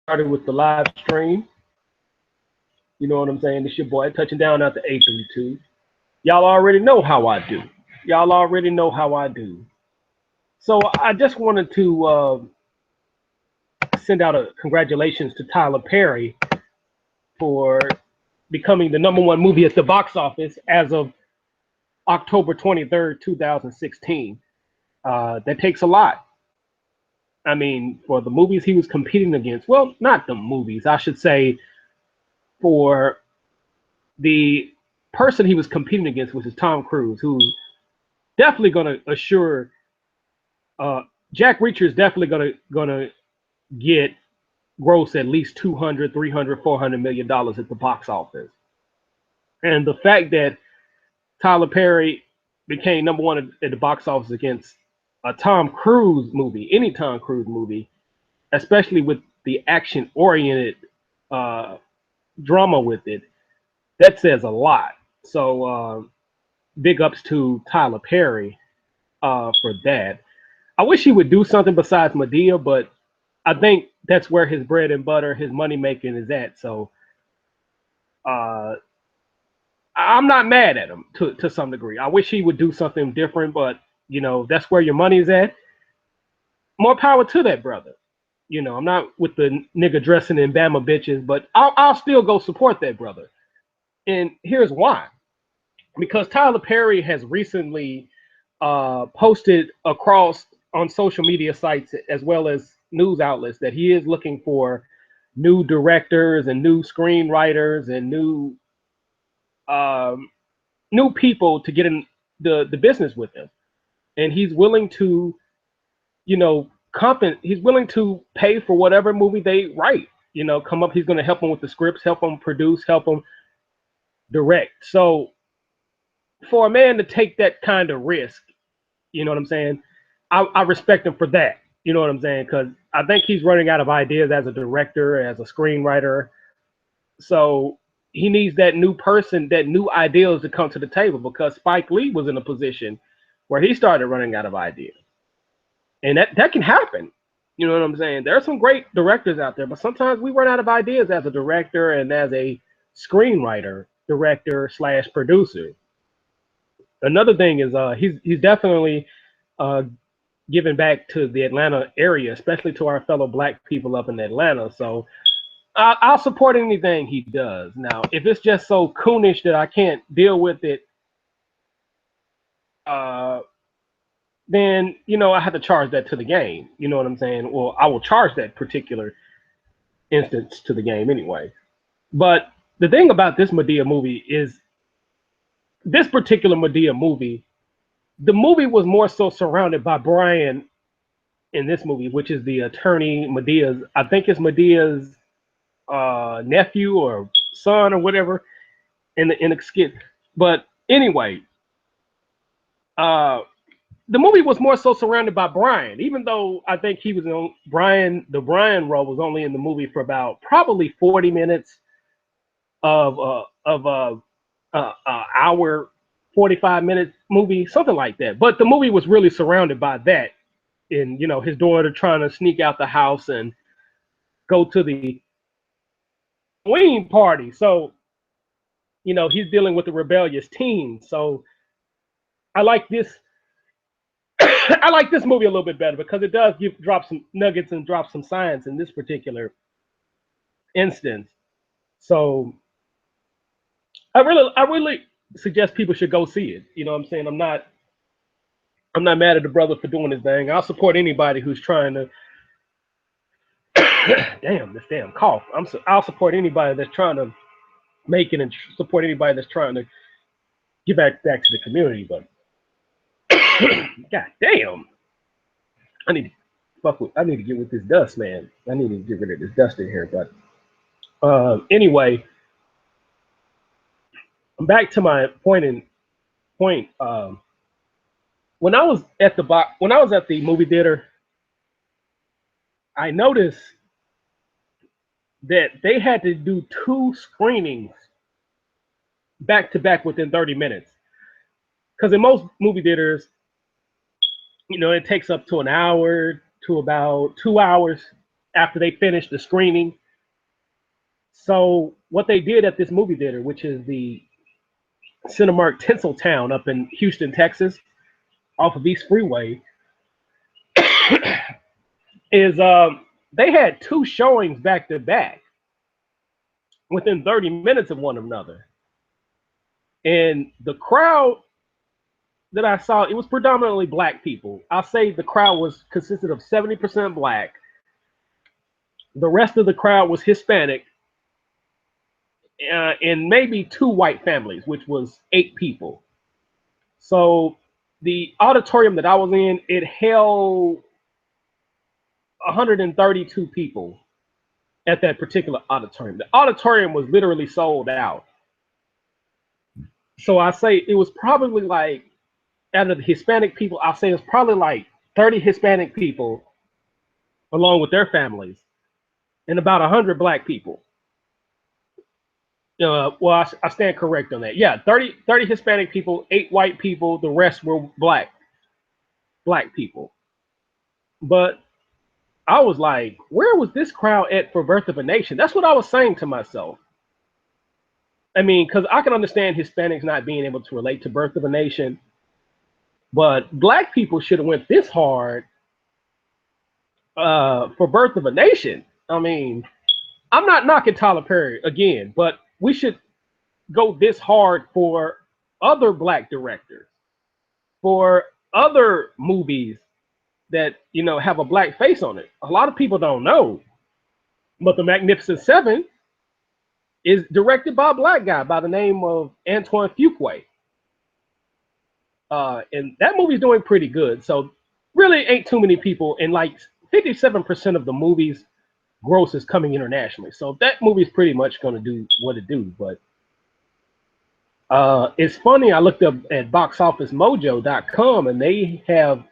started with the live stream. You know what I'm saying? It's your boy touching down at the 832. Y'all already know how I do. Y'all already know how I do. So I just wanted to send out a congratulations to Tyler Perry for becoming the number one movie at the box office as of October 23rd, 2016. That takes a lot. I mean, for the movies he was competing against, well, not the movies, I should say, for the person he was competing against, which is Tom Cruise, who's definitely going to assure uh, Jack Reacher is definitely going to get gross at least 200, 300, 400 million dollars at the box office. And the fact that Tyler Perry became number one at the box office against a Tom Cruise movie, any Tom Cruise movie, especially with the action oriented uh, drama with it, that says a lot. So big ups to Tyler Perry for that. I wish he would do something besides Madea, but I think that's where his bread and butter, his money making is at. So uh, I'm not mad at him to some degree. I wish he would do something different, but that's where your money is at. More power to that brother. I'm not with the nigga dressing in Bama bitches, but I'll still go support that brother. And here's why: because Tyler Perry has recently posted across on social media sites as well as news outlets that he is looking for new directors and new screenwriters and um, new people to get in the business with him, and he's willing to, he's willing to pay for whatever movie they write. Come up. He's going to help them with the scripts, help them produce, help them direct. So for a man to take that kind of risk, you know what I'm saying? I respect him for that. You know what I'm saying? Because I think he's running out of ideas as a director, as a screenwriter. So he needs that new person, that new ideas to come to the table because Spike Lee was in a position where he started running out of ideas. And that can happen. You know what I'm saying? There are some great directors out there, but sometimes we run out of ideas as a director and as a screenwriter, director slash producer. Another thing is he's definitely uh, giving back to the Atlanta area, especially to our fellow black people up in Atlanta. So I'll support anything he does. Now, if it's just so coonish that I can't deal with it, uh, then I have to charge that to the game. You know what I'm saying? Well, I will charge that particular instance to the game anyway. But the thing about this Madea movie is this particular Madea movie, the movie was more so surrounded by Brian in this movie, which is the attorney Medea's. I think it's Medea's nephew or son or whatever in the skit. But anyway, uh, the movie was more so surrounded by Brian, even though I think he was in Brian. The Brian role was only in the movie for about probably 40 minutes of hour 45 minute movie, something like that. But the movie was really surrounded by that, and his daughter trying to sneak out the house and go to the Halloween party. So he's dealing with the rebellious teen. So I like this. I like this movie a little bit better because it does drop some nuggets and drop some science in this particular instance. So I really suggest people should go see it. You know what I'm saying? I'm not mad at the brother for doing his thing. I'll support anybody who's trying to damn this damn cough. I'll support anybody that's trying to make it and support anybody that's trying to give back to the community. But god damn, I need to I need to get with this dust, man. I need to get rid of this dust in here. But anyway, back to my point. When I was at the movie theater, I noticed that they had to do two screenings back to back within 30 minutes. Because in most movie theaters, it takes up to an hour to about 2 hours after they finished the screening. So what they did at this movie theater, which is the Cinemark Tinseltown up in Houston, Texas, off of East Freeway, is they had two showings back to back within 30 minutes of one another. And the crowd that I saw, it was predominantly black people. I'll say the crowd was consisted of 70% black. The rest of the crowd was Hispanic, and maybe two white families, which was 8 people. So the auditorium that I was in, it held 132 people at that particular auditorium. The auditorium was literally sold out. So I say it was probably like, out of the Hispanic people, I'll say it's probably like 30 Hispanic people along with their families and about 100 black people. Well, I stand correct on that. Yeah, 30 Hispanic people, 8 white people, the rest were black people. But I was like, where was this crowd at for Birth of a Nation? That's what I was saying to myself. I mean, because I can understand Hispanics not being able to relate to Birth of a Nation, but black people should have went this hard for Birth of a Nation. I mean, I'm not knocking Tyler Perry again, but we should go this hard for other black directors, for other movies that, you know, have a black face on it. A lot of people don't know, but The Magnificent Seven is directed by a black guy by the name of Antoine Fuqua. And that movie's doing pretty good. So really ain't too many people, and like 57% of the movie's gross is coming internationally. So that movie's pretty much going to do what it do. But it's funny, I looked up at boxofficemojo.com and they have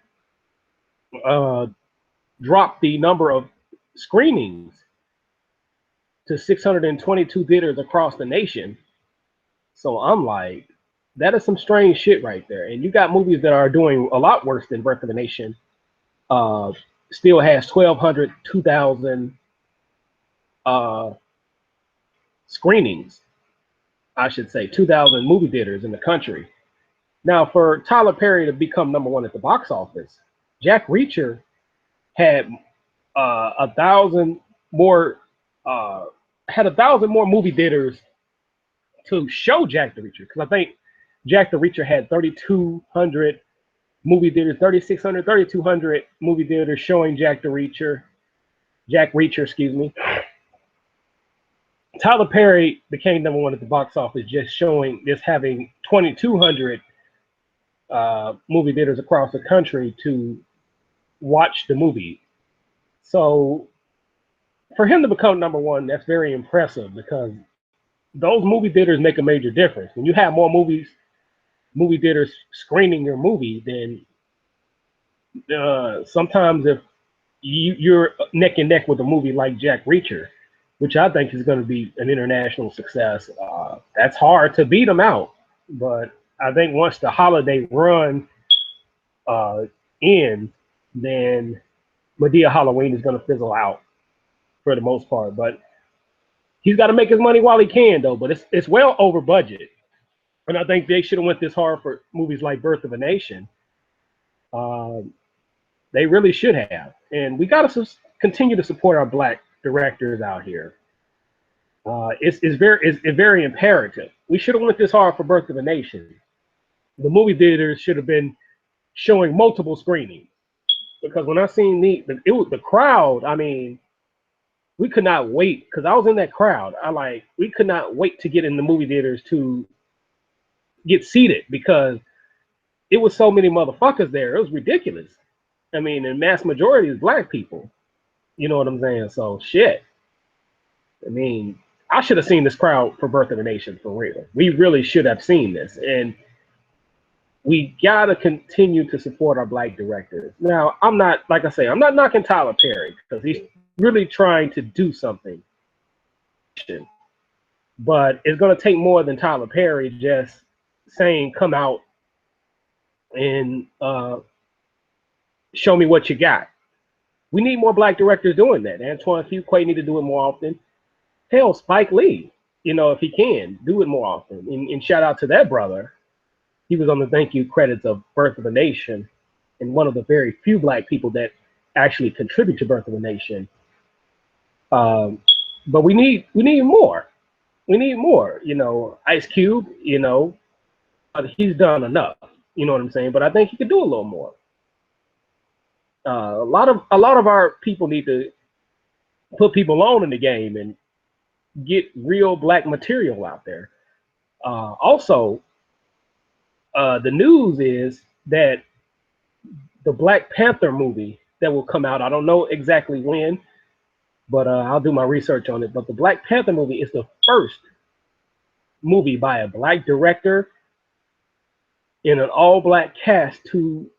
dropped the number of screenings to 622 theaters across the nation. So I'm like, that is some strange shit right there. And you got movies that are doing a lot worse than Birth of a Nation. Still has 1,200, 2,000 screenings, I should say, 2,000 movie theaters in the country. Now, for Tyler Perry to become #1 at the box office, Jack Reacher had 1,000 more movie theaters to show Jack the Reacher, because I think Jack the Reacher had 3,200 movie theaters, 3,600, 3,200 movie theaters showing Jack Reacher, excuse me. Tyler Perry became #1 at the box office just having 2,200 movie theaters across the country to watch the movie. So for him to become #1, that's very impressive, because those movie theaters make a major difference. When you have more movie theaters screening your movie, then sometimes if you're neck and neck with a movie like Jack Reacher, which I think is going to be an international success, that's hard to beat them out. But I think once the holiday run ends, then Madea Halloween is going to fizzle out for the most part. But he's got to make his money while he can, though. But it's well over budget. And I think they should have went this hard for movies like Birth of a Nation. They really should have. And we got to continue to support our black directors out here. It's very imperative. We should have went this hard for Birth of a Nation. The movie theaters should have been showing multiple screenings, because when I seen the crowd, I mean, we could not wait, because I was in that crowd. We could not wait to get in the movie theaters to get seated, because it was so many motherfuckers there. It was ridiculous. I mean, the mass majority is black people. You know what I'm saying? So shit. I mean, I should have seen this crowd for Birth of a Nation, for real. We really should have seen this. And we got to continue to support our black directors. Now, I'm not knocking Tyler Perry, because he's really trying to do something. But it's going to take more than Tyler Perry just saying, come out and show me what you got. We need more black directors doing that. Antoine Fuqua need to do it more often. Hell, Spike Lee, if he can, do it more often. And shout out to that brother. He was on the thank you credits of Birth of a Nation, and one of the very few black people that actually contribute to Birth of a Nation. But we need more. We need more. Ice Cube, he's done enough. You know what I'm saying? But I think he could do a little more. A lot of our people need to put people on in the game and get real black material out there. Also, the news is that the Black Panther movie that will come out, I don't know exactly when, but I'll do my research on it. But the Black Panther movie is the first movie by a black director in an all-black cast to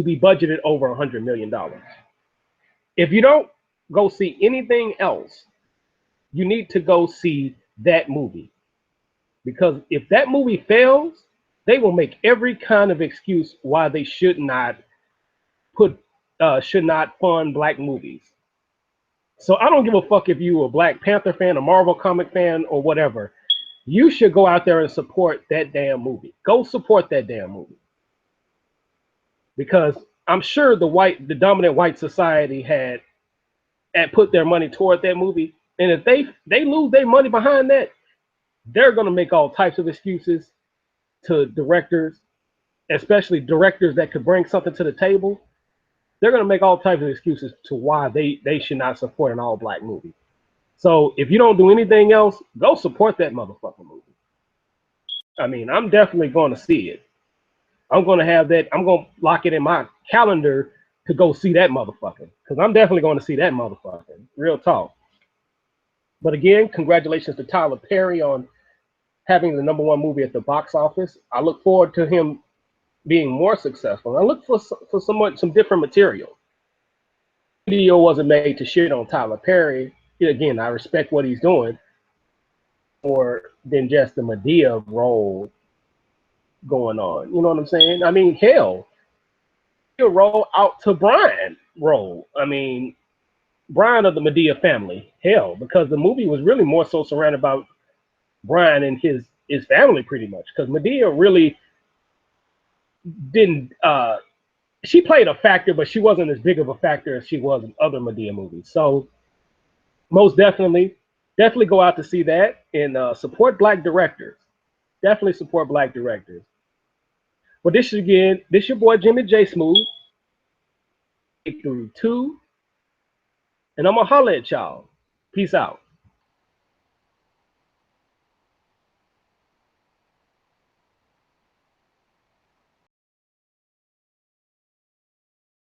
be budgeted over $100 million. If you don't go see anything else, you need to go see that movie. Because if that movie fails, they will make every kind of excuse why they should not fund black movies. So I don't give a fuck if you a Black Panther fan, a Marvel comic fan, or whatever. You should go out there and support that damn movie. Go support that damn movie. Because I'm sure the dominant white society had put their money toward that movie. And if they lose their money behind that, they're gonna make all types of excuses to directors, especially directors that could bring something to the table. They're gonna make all types of excuses to why they should not support an all-black movie. So if you don't do anything else, go support that motherfucking movie. I mean, I'm definitely going to see it. I'm going to have that. I'm going to lock it in my calendar to go see that motherfucker. Because I'm definitely going to see that motherfucker. Real talk. But again, congratulations to Tyler Perry on having the #1 movie at the box office. I look forward to him being more successful. I look for some different material. The video wasn't made to shit on Tyler Perry. Again, I respect what he's doing more than just the Madea role going on. You know what I'm saying? I mean, hell, he'll roll out to Brian role. I mean, Brian of the Madea family. Hell, because the movie was really more so surrounded about Brian and his family pretty much. Because Madea really didn't she played a factor, but she wasn't as big of a factor as she was in other Madea movies. So most definitely go out to see that and support black directors. Definitely support black directors. But this your boy Jimmy J Smooth. Through 2, and I'm gonna holler at y'all. Peace out.